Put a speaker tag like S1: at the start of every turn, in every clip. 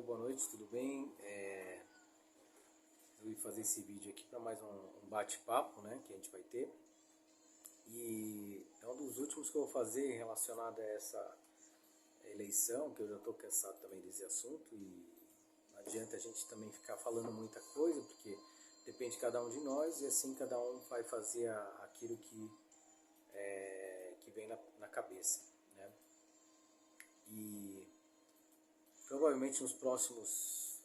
S1: boa noite, tudo bem? Resolvi fazer esse vídeo aqui para mais um bate-papo, né, que a gente vai ter. E é um dos últimos que eu vou fazer relacionado a essa eleição, que eu já estou cansado também desse assunto. E não adianta a gente também ficar falando muita coisa, porque depende de cada um de nós e assim cada um vai fazer aquilo que vem na cabeça, né? E provavelmente as próximas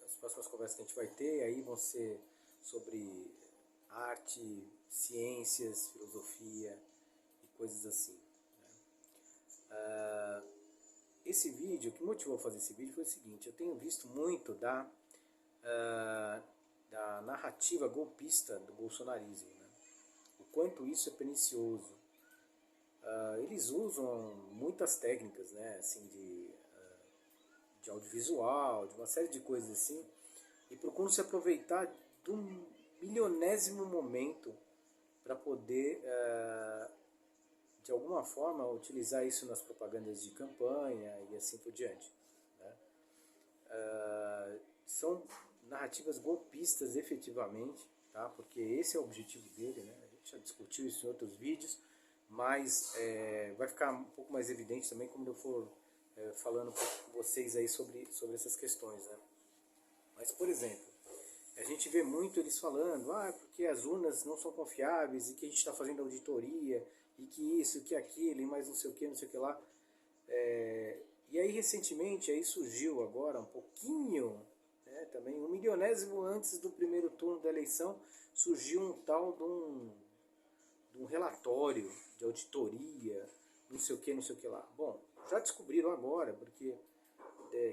S1: conversas que a gente vai ter aí vão ser sobre arte, ciências, filosofia e coisas assim, né? Esse vídeo, o que me motivou a fazer esse vídeo foi o seguinte: eu tenho visto muito da narrativa golpista do bolsonarismo, né? O quanto isso é pernicioso. Eles usam muitas técnicas, né, assim, de audiovisual, de uma série de coisas assim, e procuram se aproveitar de um milionésimo momento para poder, de alguma forma, utilizar isso nas propagandas de campanha e assim por diante, né? São narrativas golpistas efetivamente, tá? Porque esse é o objetivo dele, né? A gente já discutiu isso em outros vídeos, mas vai ficar um pouco mais evidente também quando eu for falando com vocês aí sobre essas questões, né? Mas, por exemplo, a gente vê muito eles falando, porque as urnas não são confiáveis e que a gente está fazendo auditoria e que isso, que aquilo e mais não sei o que lá. E aí recentemente aí surgiu agora um pouquinho, né, também um milionésimo antes do primeiro turno da eleição, surgiu um tal de um relatório de auditoria, não sei o que lá. Bom, já descobriram agora, porque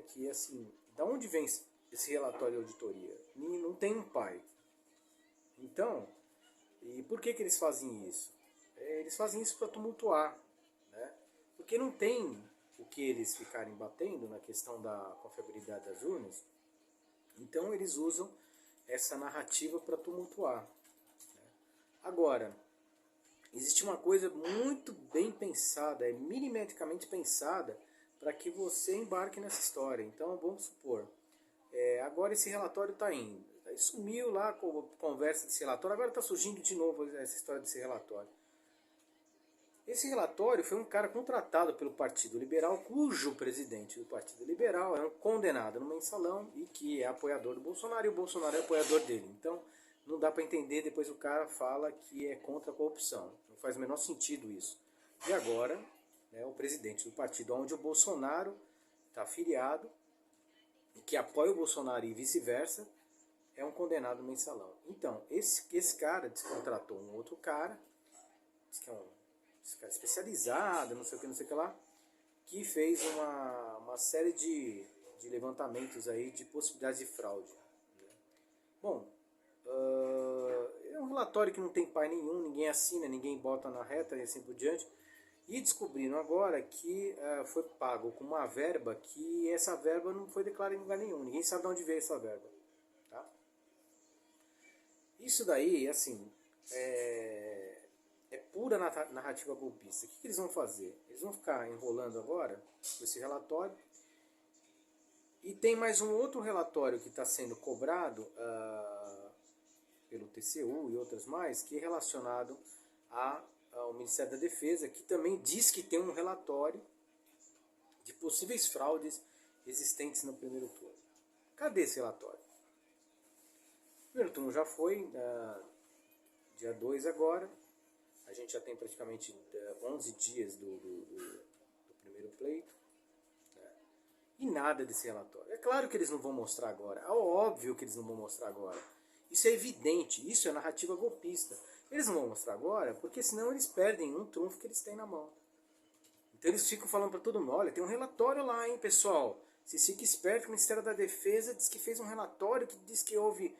S1: que assim, da onde vem esse relatório de auditoria? Não tem um pai. Então, e por que eles fazem isso? Eles fazem isso para tumultuar, né? Porque não tem o que eles ficarem batendo na questão da confiabilidade das urnas. Então eles usam essa narrativa para tumultuar, né? Agora, existe uma coisa muito bem pensada, milimetricamente pensada, para que você embarque nessa história. Então, vamos supor, agora esse relatório está indo. Aí sumiu lá com a conversa desse relatório, agora está surgindo de novo essa história desse relatório. Esse relatório foi um cara contratado pelo Partido Liberal, cujo presidente do Partido Liberal é um condenado no mensalão e que é apoiador do Bolsonaro, e o Bolsonaro é apoiador dele. Então, não dá para entender, depois o cara fala que é contra a corrupção. Não faz o menor sentido isso. E agora, né, o presidente do partido onde o Bolsonaro está afiliado, e que apoia o Bolsonaro e vice-versa, é um condenado no mensalão. Então, esse cara descontratou um outro cara, diz que é esse cara especializado, não sei o que lá, que fez uma série de levantamentos aí de possibilidades de fraude, né? Bom, é um relatório que não tem pai nenhum, ninguém assina, ninguém bota na reta e assim por diante. E descobriram agora que foi pago com uma verba que essa verba não foi declarada em lugar nenhum. Ninguém sabe de onde veio essa verba, tá? Isso daí, assim, é pura narrativa golpista. O que eles vão fazer? Eles vão ficar enrolando agora com esse relatório. E tem mais um outro relatório que está sendo cobrado pelo TCU e outras mais, que é relacionado ao Ministério da Defesa, que também diz que tem um relatório de possíveis fraudes existentes no primeiro turno. Cadê esse relatório? O primeiro turno já foi, dia 2 agora. A gente já tem praticamente 11 dias do primeiro pleito, né? E nada desse relatório. É claro que eles não vão mostrar agora. É óbvio que eles não vão mostrar agora. Isso é evidente. Isso é narrativa golpista. Eles não vão mostrar agora porque senão eles perdem um trunfo que eles têm na mão. Então eles ficam falando para todo mundo: olha, tem um relatório lá, hein, pessoal. Vocês fiquem espertos que o Ministério da Defesa diz que fez um relatório que diz que houve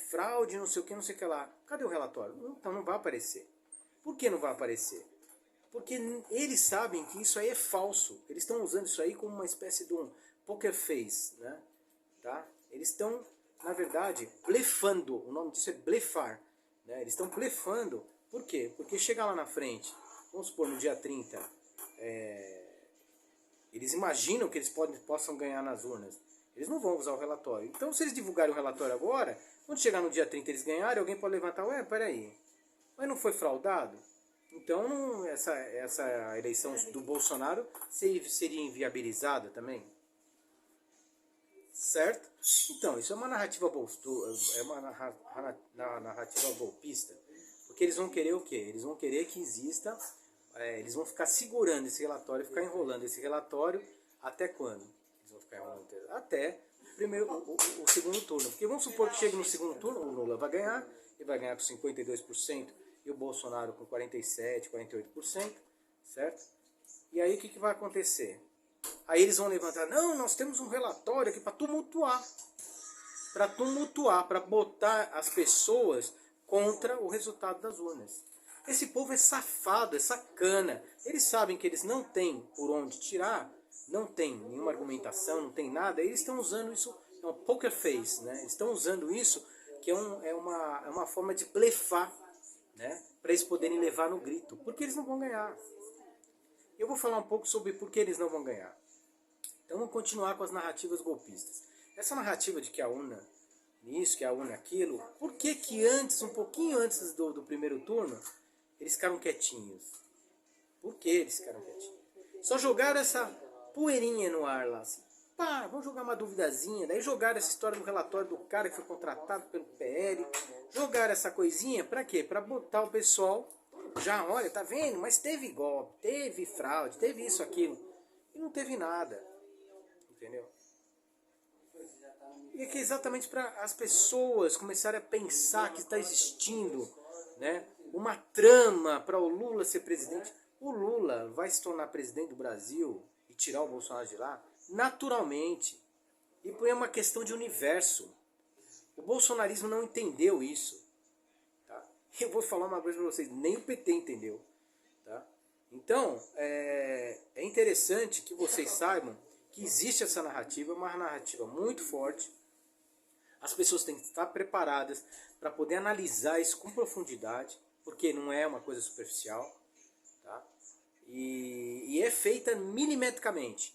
S1: fraude, não sei o que lá. Cadê o relatório? Então não vai aparecer. Por que não vai aparecer? Porque eles sabem que isso aí é falso. Eles estão usando isso aí como uma espécie de um poker face, né? Tá? Eles estão, na verdade, blefando. O nome disso é blefar, né? Eles estão blefando. Por quê? Porque chegar lá na frente, vamos supor no dia 30, eles imaginam que eles possam ganhar nas urnas. Eles não vão usar o relatório. Então, se eles divulgarem o relatório agora, quando chegar no dia 30 eles ganharem, alguém pode levantar, ué, peraí, mas não foi fraudado? Então, essa eleição do Bolsonaro seria inviabilizada também? Certo? Então, isso é uma narrativa narrativa golpista. Porque eles vão querer o quê? Eles vão querer que exista, eles vão ficar segurando esse relatório, ficar enrolando esse relatório até quando? Eles vão ficar enrolando até o segundo turno. Porque vamos supor que chegue no segundo turno, o Lula vai ganhar, ele vai ganhar com 52% e o Bolsonaro com 47%, 48%, certo? E aí o que vai acontecer? Aí eles vão levantar, não, nós temos um relatório aqui para tumultuar, para botar as pessoas contra o resultado das urnas. Esse povo é safado, é sacana. Eles sabem que eles não têm por onde tirar, não tem nenhuma argumentação, não tem nada. Eles estão usando isso, é um poker face, né? Eles estão usando isso, que é uma forma de blefar, né? Para eles poderem levar no grito, porque eles não vão ganhar. Eu vou falar um pouco sobre por que eles não vão ganhar. Então vamos continuar com as narrativas golpistas. Essa narrativa de que a urna isso, que a urna aquilo, por que antes, um pouquinho antes do primeiro turno, eles ficaram quietinhos? Por que eles ficaram quietinhos? Só jogaram essa poeirinha no ar lá, assim, pá, vamos jogar uma duvidazinha, daí jogaram essa história do relatório do cara que foi contratado pelo PL, jogaram essa coisinha, pra quê? Pra botar o pessoal, já, olha, tá vendo, mas teve golpe, teve fraude, teve isso, aquilo, e não teve nada, entendeu? E que é exatamente para as pessoas começarem a pensar que está existindo, né, uma trama para o Lula ser presidente. O Lula vai se tornar presidente do Brasil e tirar o Bolsonaro de lá naturalmente. E é uma questão de universo. O bolsonarismo não entendeu isso. Tá? Eu vou falar uma coisa para vocês, nem o PT entendeu. Tá? Então, é interessante que vocês saibam que existe essa narrativa, uma narrativa muito forte. As pessoas têm que estar preparadas para poder analisar isso com profundidade, porque não é uma coisa superficial, tá? E é feita milimetricamente.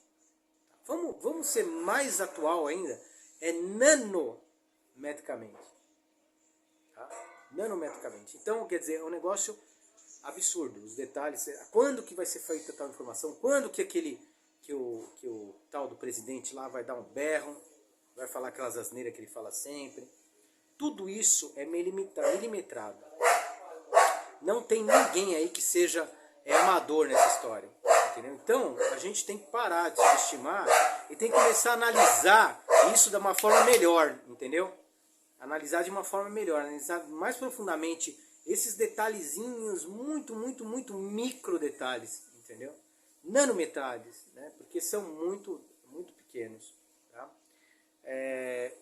S1: Vamos ser mais atual ainda, é nanometricamente. Tá? Nanometricamente. Então, quer dizer, é um negócio absurdo, os detalhes, quando que vai ser feita tal informação, quando que o tal do presidente lá vai dar um berro, vai falar aquelas asneiras que ele fala sempre. Tudo isso é milimetrado. Não tem ninguém aí que seja amador nessa história. Entendeu? Então, a gente tem que parar de subestimar e tem que começar a analisar isso de uma forma melhor. Entendeu? Analisar de uma forma melhor. Analisar mais profundamente esses detalhezinhos, muito micro detalhes. Entendeu? Nanometragens, né? Porque são muito pequenos. Tá?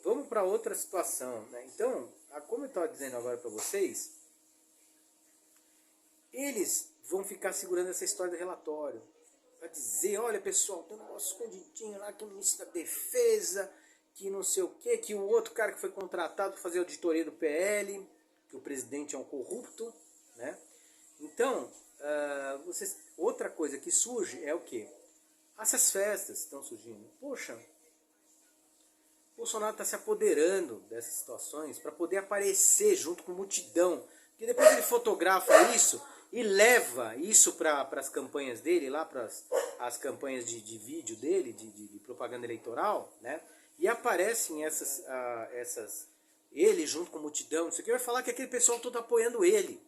S1: Vamos para outra situação, né? Então, como eu estava dizendo agora para vocês, eles vão ficar segurando essa história do relatório para dizer, olha pessoal, tem um negócio escondidinho lá que o ministro da Defesa, que não sei o que o outro cara que foi contratado para fazer a auditoria do PL, que o presidente é um corrupto, né? Então, outra coisa que surge é o quê? Essas festas estão surgindo. Poxa, Bolsonaro está se apoderando dessas situações para poder aparecer junto com multidão. Porque depois ele fotografa isso e leva isso para as campanhas dele, lá para as campanhas de vídeo dele, de propaganda eleitoral, né? E aparecem ele junto com multidão, não sei o que, vai falar que aquele pessoal todo apoiando ele.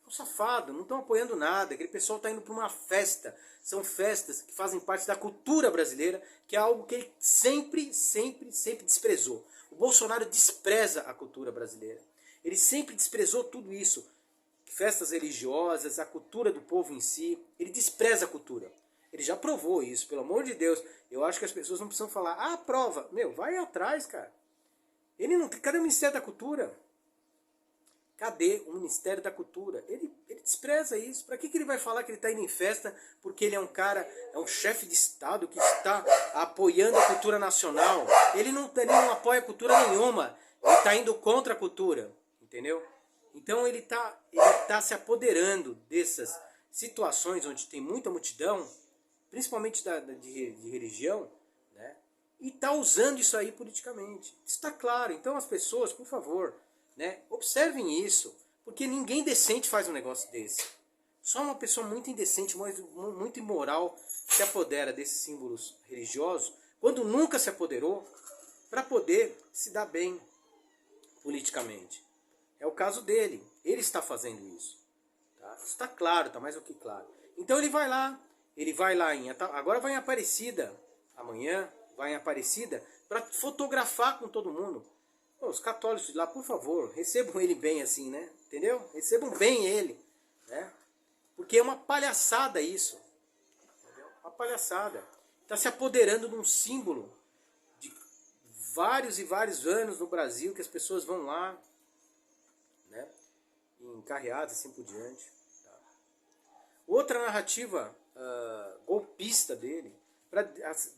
S1: É um safado, não estão apoiando nada, aquele pessoal está indo para uma festa. São festas que fazem parte da cultura brasileira, que é algo que ele sempre desprezou. O Bolsonaro despreza a cultura brasileira. Ele sempre desprezou tudo isso. Festas religiosas, a cultura do povo em si. Ele despreza a cultura. Ele já provou isso, pelo amor de Deus. Eu acho que as pessoas não precisam falar, prova. Meu, vai atrás, cara. Ele não. Cadê o Ministério da Cultura? Cadê o Ministério da Cultura? Ele despreza isso. Para que ele vai falar que ele está indo em festa porque ele é um cara, é um chefe de Estado que está apoiando a cultura nacional? Ele não apoia a cultura nenhuma. Ele está indo contra a cultura. Entendeu? Então ele tá se apoderando dessas situações onde tem muita multidão, principalmente de religião, né? e está usando isso aí politicamente. Isso está claro. Então as pessoas, por favor, né, observem isso, porque ninguém decente faz um negócio desse. Só uma pessoa muito indecente, muito imoral, se apodera desses símbolos religiosos, quando nunca se apoderou, para poder se dar bem politicamente. É o caso dele. Ele está fazendo isso. Tá? Isso está claro, está mais do que claro. Então ele vai lá agora vai em Aparecida, amanhã vai em Aparecida, para fotografar com todo mundo. Pô, os católicos de lá, por favor, recebam ele bem assim, né? Entendeu? Recebam bem ele, né? Porque é uma palhaçada isso. Entendeu? Uma palhaçada. Está se apoderando de um símbolo de vários e vários anos no Brasil, que as pessoas vão lá, né, em carreatas, assim por diante. Tá? Outra narrativa golpista dele,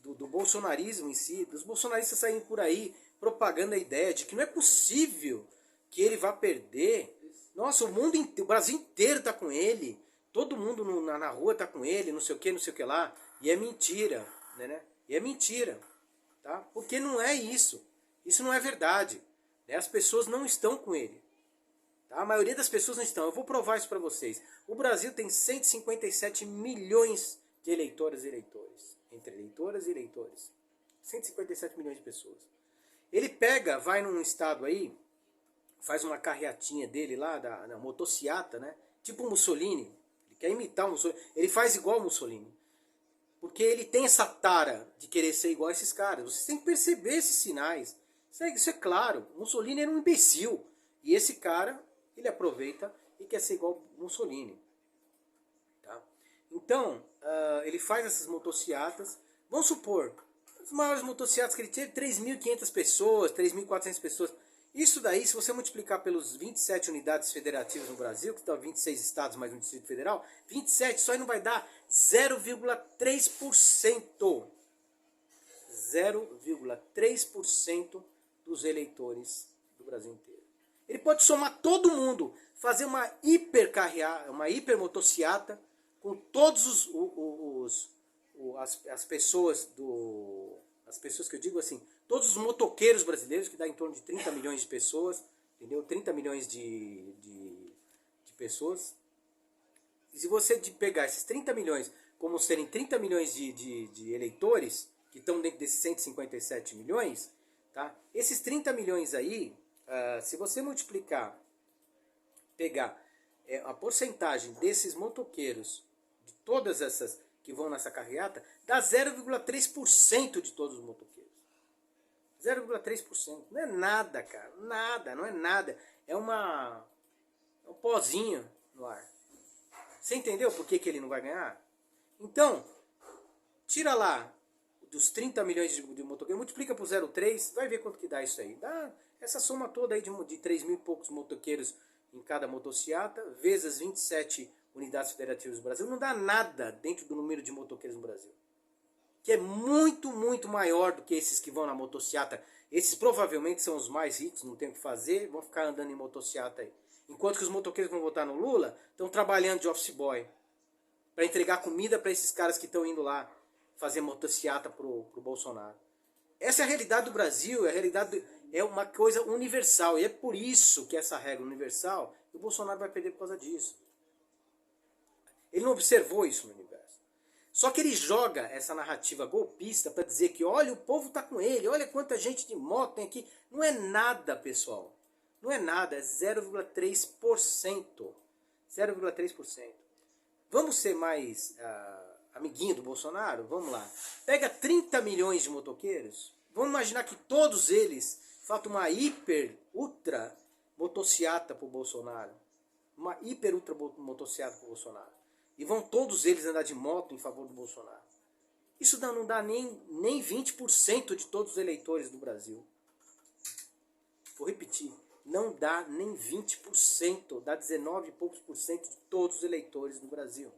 S1: do bolsonarismo em si, dos bolsonaristas saírem por aí propagando a ideia de que não é possível que ele vá perder. Nossa, o Brasil inteiro está com ele, todo mundo na rua está com ele, não sei o que lá, e é mentira, né? E é mentira, tá? Porque não é isso, isso não é verdade, né? As pessoas não estão com ele. A maioria das pessoas não estão. Eu vou provar isso para vocês. O Brasil tem 157 milhões de eleitoras e eleitores. Entre eleitoras e eleitores. 157 milhões de pessoas. Ele pega, vai num estado aí, faz uma carreatinha dele lá, da motociata, né? Tipo o Mussolini. Ele quer imitar o Mussolini. Ele faz igual o Mussolini. Porque ele tem essa tara de querer ser igual a esses caras. Vocês têm que perceber esses sinais. Isso é claro. O Mussolini era um imbecil. E esse cara, ele aproveita e quer ser igual Mussolini. Tá? Então, ele faz essas motociatas. Vamos supor, as maiores motociatas que ele teve, 3.500 pessoas, 3.400 pessoas. Isso daí, se você multiplicar pelos 27 unidades federativas no Brasil, que estão 26 estados mais um Distrito Federal, 27 só aí não vai dar 0,3%. 0,3% dos eleitores do Brasil inteiro. Ele pode somar todo mundo, fazer uma hipermotociata com todos as pessoas as pessoas que eu digo assim, todos os motoqueiros brasileiros, que dá em torno de 30 milhões de pessoas, entendeu? 30 milhões de pessoas. E se você pegar esses 30 milhões como serem 30 milhões de eleitores, que estão dentro desses 157 milhões, tá? Esses 30 milhões aí, se você pegar a porcentagem desses motoqueiros, de todas essas que vão nessa carreata, dá 0,3% de todos os motoqueiros. 0,3%. Não é nada, cara. Nada, não é nada. É um pozinho no ar. Você entendeu por que ele não vai ganhar? Então, tira lá dos 30 milhões de motoqueiros, multiplica por 0,3, vai ver quanto que dá isso aí. Dá essa soma toda aí de 3 mil e poucos motoqueiros em cada motociata, vezes 27 unidades federativas do Brasil, não dá nada dentro do número de motoqueiros no Brasil. Que é muito, muito maior do que esses que vão na motociata. Esses provavelmente são os mais ricos, não tem o que fazer, vão ficar andando em motociata aí. Enquanto que os motoqueiros que vão votar no Lula estão trabalhando de office boy para entregar comida para esses caras que estão indo lá fazer motociata pro Bolsonaro. Essa é a realidade do Brasil, é uma coisa universal. E é por isso que essa regra universal, o Bolsonaro vai perder por causa disso. Ele não observou isso no universo. Só que ele joga essa narrativa golpista para dizer que, olha, o povo está com ele, olha quanta gente de moto tem aqui. Não é nada, pessoal. Não é nada, é 0,3%. 0,3%. Vamos ser mais amiguinho do Bolsonaro? Vamos lá. Pega 30 milhões de motoqueiros. Vamos imaginar que todos eles façam uma ultra motociata para o Bolsonaro. Uma ultra motociata para o Bolsonaro. E vão todos eles andar de moto em favor do Bolsonaro. Isso não dá nem 20% de todos os eleitores do Brasil. Vou repetir. Não dá nem 20%, dá 19 e poucos por cento de todos os eleitores do Brasil.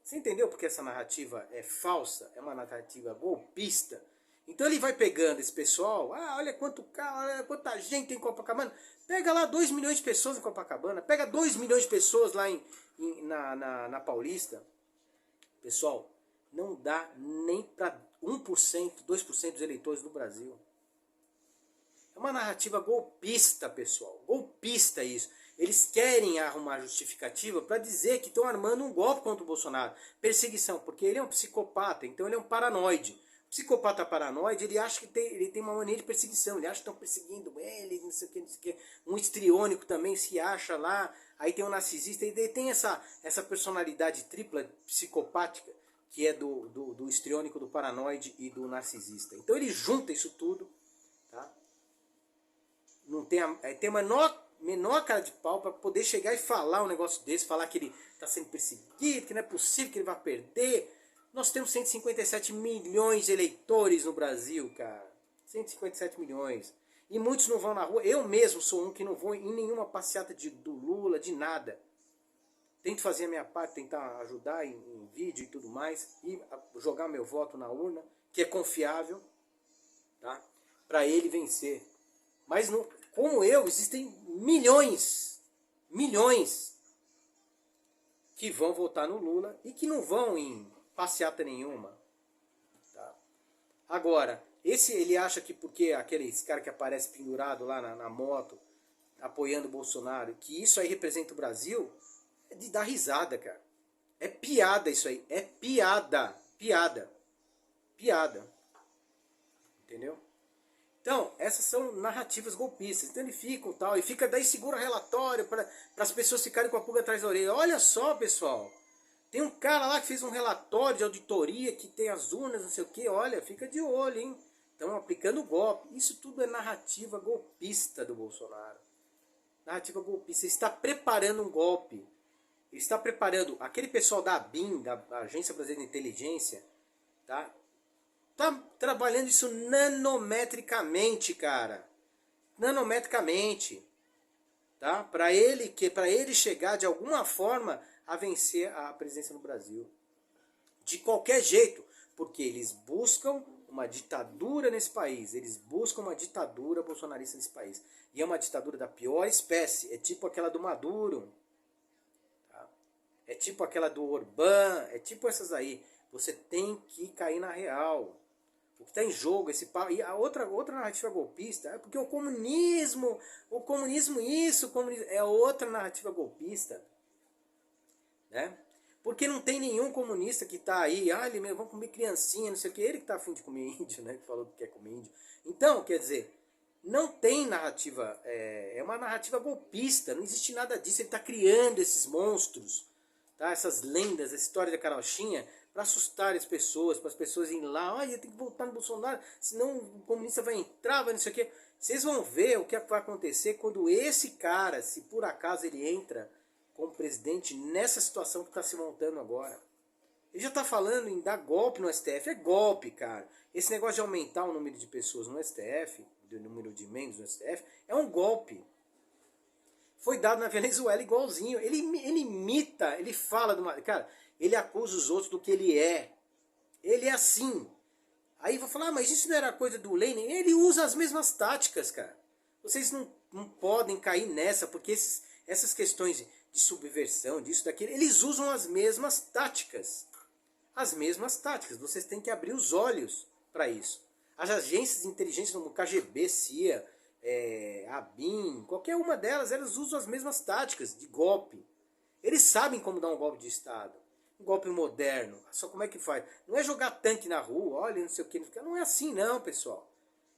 S1: Você entendeu porque essa narrativa é falsa? É uma narrativa golpista? Então ele vai pegando esse pessoal, olha quanta gente tem em Copacabana. Pega lá 2 milhões de pessoas em Copacabana, pega 2 milhões de pessoas lá na Paulista. Pessoal, não dá nem para 1%, 2% dos eleitores do Brasil. É uma narrativa golpista, pessoal. Golpista isso. Eles querem arrumar justificativa para dizer que estão armando um golpe contra o Bolsonaro. Perseguição, porque ele é um psicopata, então ele é um paranoide. O psicopata paranoide, ele acha que ele tem uma mania de perseguição. Ele acha que estão perseguindo ele, não sei o que, não sei o que. Um histriônico também se acha lá. Aí tem um narcisista, ele tem essa personalidade tripla psicopática, que é do histriônico, do paranoide e do narcisista. Então ele junta isso tudo, tá? Não tem a menor cara de pau para poder chegar e falar um negócio desse, falar que ele está sendo perseguido, que não é possível que ele vai perder. Nós temos 157 milhões de eleitores no Brasil, cara. 157 milhões. E muitos não vão na rua. Eu mesmo sou um que não vou em nenhuma passeata do Lula, de nada. Tento fazer a minha parte, tentar ajudar em vídeo e tudo mais. E jogar meu voto na urna, que é confiável, tá? Para ele vencer. Mas como eu, existem milhões que vão votar no Lula e que não vão em passeata nenhuma. Tá? Agora, ele acha que porque esse cara que aparece pendurado lá na moto, apoiando o Bolsonaro, que isso aí representa o Brasil, é de dar risada, cara. É piada isso aí. É piada. Piada. Entendeu? Então, essas são narrativas golpistas. Então ele fica tal, e fica daí segura relatório para as pessoas ficarem com a pulga atrás da orelha. Olha só, pessoal. Tem um cara lá que fez um relatório de auditoria que tem as urnas, não sei o que. Olha, fica de olho, hein? Estão aplicando golpe. Isso tudo é narrativa golpista do Bolsonaro. Narrativa golpista. Ele está preparando um golpe. Ele está preparando. Aquele pessoal da ABIN, da Agência Brasileira de Inteligência, tá trabalhando isso nanometricamente, cara. Nanometricamente. Tá? Para ele chegar de alguma forma a vencer a presidência no Brasil. De qualquer jeito. Porque eles buscam uma ditadura nesse país. Eles buscam uma ditadura bolsonarista nesse país. E é uma ditadura da pior espécie. É tipo aquela do Maduro. Tá? É tipo aquela do Orbán. É tipo essas aí. Você tem que cair na real. O que está em jogo, e a outra narrativa golpista, é porque o comunismo isso, é outra narrativa golpista, né? Porque não tem nenhum comunista que está aí, vamos comer criancinha, não sei o que, ele que está afim de comer índio, né? Que falou que quer comer índio. Então, quer dizer, não tem narrativa, é uma narrativa golpista, não existe nada disso, ele está criando esses monstros, tá? Essas lendas, essa história da carochinha, para assustar as pessoas, para as pessoas irem lá, olha, tem que voltar no Bolsonaro, senão o comunista vai entrar, vai não sei o quê. Vocês vão ver o que vai acontecer quando esse cara, se por acaso ele entra como presidente nessa situação que está se montando agora. Ele já está falando em dar golpe no STF, é golpe, cara. Esse negócio de aumentar o número de pessoas no STF, o número de membros no STF, é um golpe. Foi dado na Venezuela igualzinho. Ele imita, ele fala de uma... Cara, ele acusa os outros do que ele é. Ele é assim. Aí vou falar, mas isso não era coisa do Lenin? Ele usa as mesmas táticas, cara. Vocês não podem cair nessa, porque essas questões de subversão, disso, daquilo, eles usam as mesmas táticas. As mesmas táticas. Vocês têm que abrir os olhos para isso. As agências de inteligência, como KGB, CIA, ABIN, qualquer uma delas, elas usam as mesmas táticas de golpe. Eles sabem como dar um golpe de Estado. Um golpe moderno. Só como é que faz? Não é jogar tanque na rua, olha, não sei o que. Não é assim não, pessoal.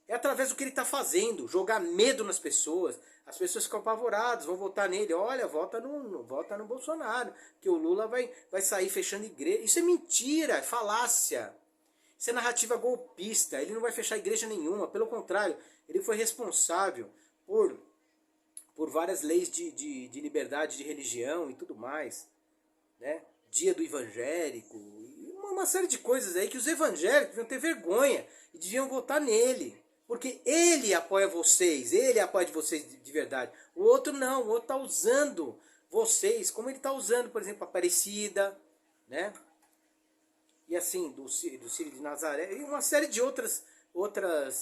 S1: É através do que ele está fazendo. Jogar medo nas pessoas. As pessoas ficam apavoradas, vão votar nele. Olha, vota no Bolsonaro. Que o Lula vai sair fechando igreja. Isso é mentira, é falácia. Isso é narrativa golpista. Ele não vai fechar igreja nenhuma. Pelo contrário, ele foi responsável por várias leis de liberdade de religião e tudo mais, né? Dia do evangélico, uma série de coisas aí que os evangélicos deviam ter vergonha e deviam votar nele. Porque ele apoia vocês, ele apoia vocês de verdade. O outro não, o outro está usando vocês, como ele está usando, por exemplo, a Aparecida, né? E assim, do Círio de Nazaré, e uma série de outras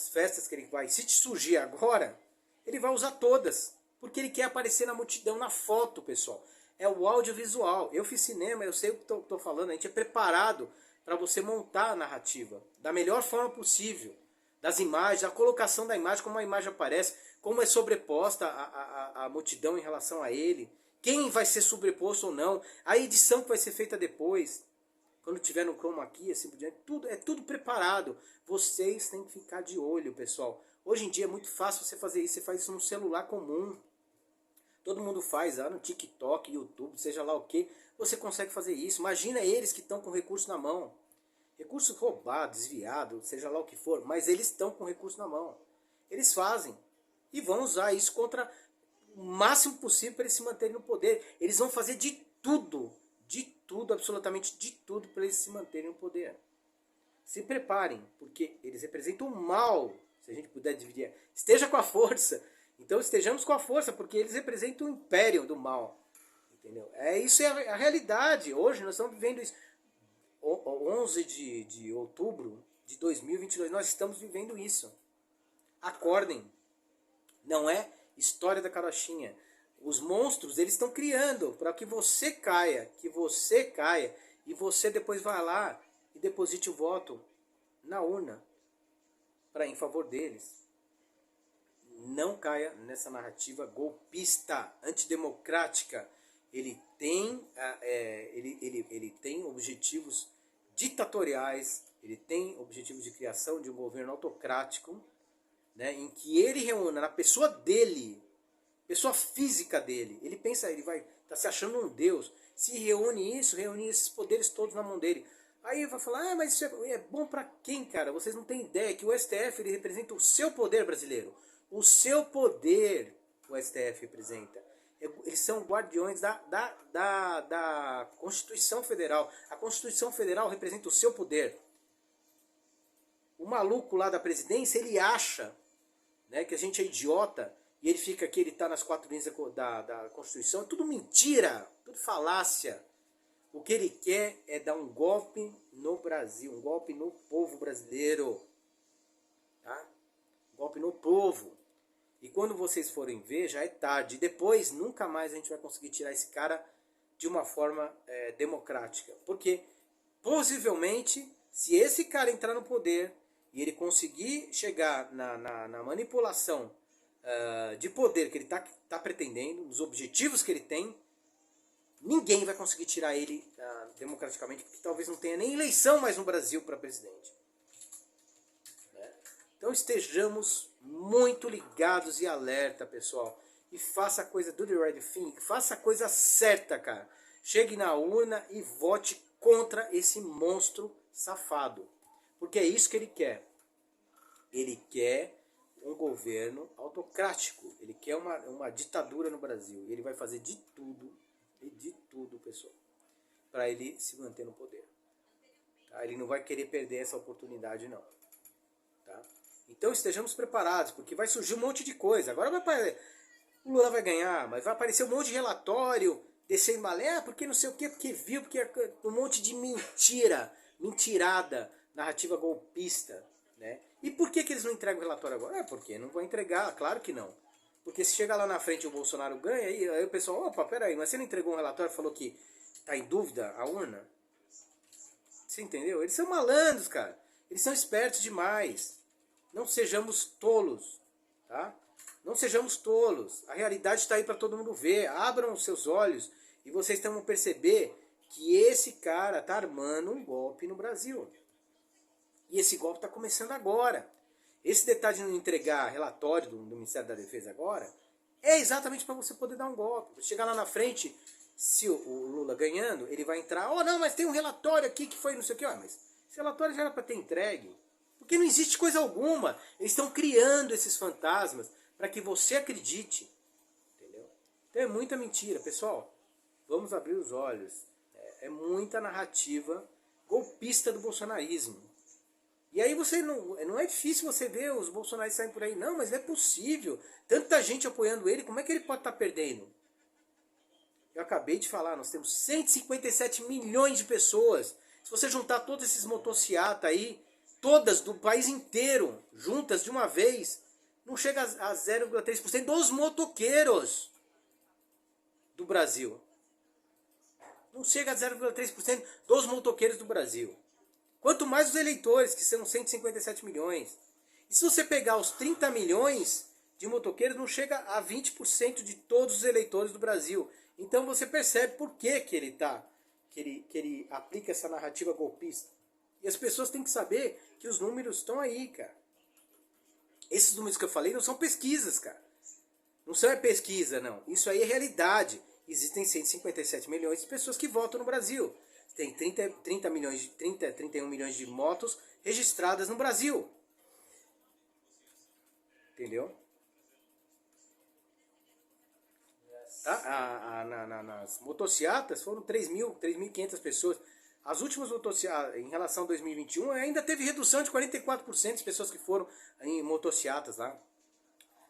S1: festas que ele vai. Se surgir agora, ele vai usar todas. Porque ele quer aparecer na multidão, na foto, pessoal. É o audiovisual. Eu fiz cinema, eu sei o que estou falando. A gente é preparado para você montar a narrativa da melhor forma possível. Das imagens, a colocação da imagem, como a imagem aparece, como é sobreposta a multidão em relação a ele, quem vai ser sobreposto ou não, a edição que vai ser feita depois, quando tiver no chroma key, assim por diante, é tudo preparado. Vocês têm que ficar de olho, pessoal. Hoje em dia é muito fácil você fazer isso, você faz isso no celular comum. Todo mundo faz lá no TikTok, YouTube, seja lá o que, você consegue fazer isso. Imagina eles que estão com recurso na mão. Recurso roubado, desviado, seja lá o que for, mas eles estão com recurso na mão. Eles fazem e vão usar isso contra o máximo possível para eles se manterem no poder. Eles vão fazer de tudo, absolutamente de tudo para eles se manterem no poder. Se preparem, porque eles representam o mal, se a gente puder dividir. Esteja com a força. Então estejamos com a força, porque eles representam o império do mal. Entendeu? Isso é a realidade. Hoje nós estamos vivendo isso. 11 de outubro de 2022, nós estamos vivendo isso. Acordem. Não é história da carochinha. Os monstros, eles estão criando para que você caia, e você depois vá lá e deposite o voto na urna em favor deles. Não caia nessa narrativa golpista, antidemocrática. Ele tem objetivos ditatoriais, ele tem objetivos de criação de um governo autocrático, né, em que ele reúna na pessoa dele, pessoa física dele, ele pensa, ele vai tá se achando um deus, se reúne esses poderes todos na mão dele. Aí vai falar, mas isso é bom para quem, cara? Vocês não têm ideia que o STF ele representa o seu poder brasileiro. O seu poder o STF representa. Eles são guardiões da Constituição Federal. A Constituição Federal representa o seu poder. O maluco lá da presidência, ele acha, né, que a gente é idiota e ele fica aqui, ele está nas quatro linhas da Constituição. É tudo mentira, tudo falácia. O que ele quer é dar um golpe no Brasil, um golpe no povo brasileiro. Tá? Um golpe no povo. E quando vocês forem ver, já é tarde. Depois, nunca mais a gente vai conseguir tirar esse cara de uma forma democrática. Porque, possivelmente, se esse cara entrar no poder e ele conseguir chegar na manipulação de poder que ele está pretendendo, nos objetivos que ele tem, ninguém vai conseguir tirar ele democraticamente, porque talvez não tenha nem eleição mais no Brasil para presidente. Então estejamos muito ligados e alerta, pessoal. E faça a coisa do The Right Thing. Faça a coisa certa, cara. Chegue na urna e vote contra esse monstro safado. Porque é isso que ele quer. Ele quer um governo autocrático. Ele quer uma ditadura no Brasil. E ele vai fazer de tudo, pessoal, para ele se manter no poder. Tá? Ele não vai querer perder essa oportunidade, não. Tá? Então estejamos preparados, porque vai surgir um monte de coisa. Agora o Lula vai ganhar, mas vai aparecer um monte de relatório, descendo malé, porque não sei o quê, porque viu, porque um monte de mentirada, narrativa golpista. Né? E por que eles não entregam o relatório agora? Porque não vão entregar, claro que não. Porque se chegar lá na frente e o Bolsonaro ganha, aí o pessoal, opa, peraí, mas você não entregou um relatório e falou que está em dúvida a urna? Você entendeu? Eles são malandros, cara. Eles são espertos demais. Não sejamos tolos, tá? Não sejamos tolos. A realidade está aí para todo mundo ver. Abram os seus olhos e vocês vão perceber que esse cara está armando um golpe no Brasil. E esse golpe está começando agora. Esse detalhe de não entregar relatório do Ministério da Defesa agora é exatamente para você poder dar um golpe. Chegar lá na frente, se o Lula ganhando, ele vai entrar, oh não, mas tem um relatório aqui que foi não sei o que. Mas esse relatório já era para ter entregue. Porque não existe coisa alguma. Eles estão criando esses fantasmas para que você acredite. Entendeu? Então é muita mentira. Pessoal, vamos abrir os olhos. É muita narrativa golpista do bolsonarismo. E aí você não é difícil você ver os bolsonaristas saindo por aí. Não, mas não é possível. Tanta gente apoiando ele, como é que ele pode estar perdendo? Eu acabei de falar, nós temos 157 milhões de pessoas. Se você juntar todos esses motociatas aí, todas do país inteiro, juntas de uma vez, não chega a 0,3% dos motoqueiros do Brasil. Não chega a 0,3% dos motoqueiros do Brasil. Quanto mais os eleitores, que são 157 milhões. E se você pegar os 30 milhões de motoqueiros, não chega a 20% de todos os eleitores do Brasil. Então você percebe por que ele aplica essa narrativa golpista. E as pessoas têm que saber que os números estão aí, cara. Esses números que eu falei não são pesquisas, cara. Não são pesquisa, não. Isso aí é realidade. Existem 157 milhões de pessoas que votam no Brasil. Tem 31 milhões de motos registradas no Brasil. Entendeu? Tá? Nas motocicletas foram 3.500 pessoas. As últimas motocicletas, em relação a 2021, ainda teve redução de 44% de pessoas que foram em motocicletas lá.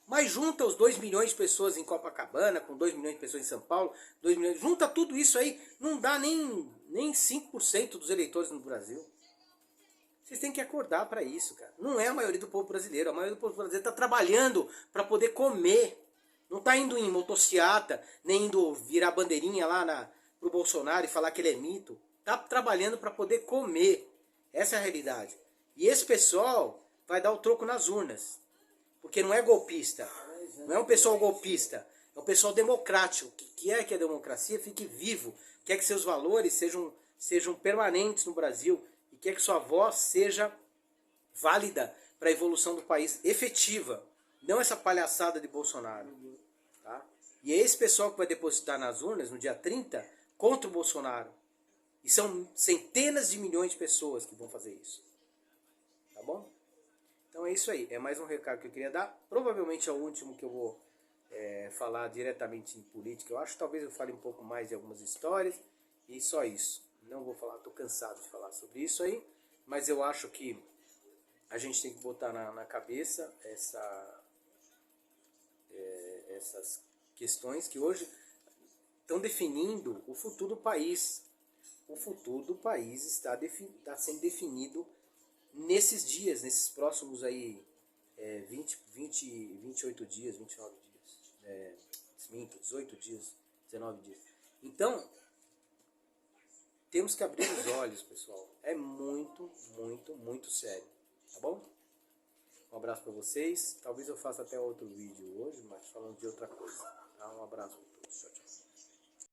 S1: Mas junta os 2 milhões de pessoas em Copacabana, com 2 milhões de pessoas em São Paulo, 2 milhões, junta tudo isso aí, não dá nem 5% dos eleitores no Brasil. Vocês têm que acordar para isso, cara. Não é a maioria do povo brasileiro. A maioria do povo brasileiro está trabalhando para poder comer. Não está indo em motociata, nem indo virar bandeirinha lá pro Bolsonaro e falar que ele é mito. Está trabalhando para poder comer. Essa é a realidade. E esse pessoal vai dar o troco nas urnas. Porque não é golpista. Não é um pessoal golpista. É um pessoal democrático. Que quer que a democracia fique vivo. Quer que seus valores sejam permanentes no Brasil. E quer que sua voz seja válida para a evolução do país, efetiva. Não essa palhaçada de Bolsonaro. Tá? E é esse pessoal que vai depositar nas urnas no dia 30 contra o Bolsonaro. E são centenas de milhões de pessoas que vão fazer isso. Tá bom? Então é isso aí. É mais um recado que eu queria dar. Provavelmente é o último que eu vou falar diretamente em política. Eu acho que talvez eu fale um pouco mais de algumas histórias. E só isso. Não vou falar, estou cansado de falar sobre isso aí. Mas eu acho que a gente tem que botar na cabeça essas questões que hoje estão definindo o futuro do país. O futuro do país está sendo definido nesses dias, nesses próximos aí 28 dias, 29 dias, 18 dias, 19 dias. Então, temos que abrir os olhos, pessoal. É muito, muito, muito sério. Tá bom? Um abraço para vocês. Talvez eu faça até outro vídeo hoje, mas falando de outra coisa. Tá? Um abraço para todos. Tchau, tchau.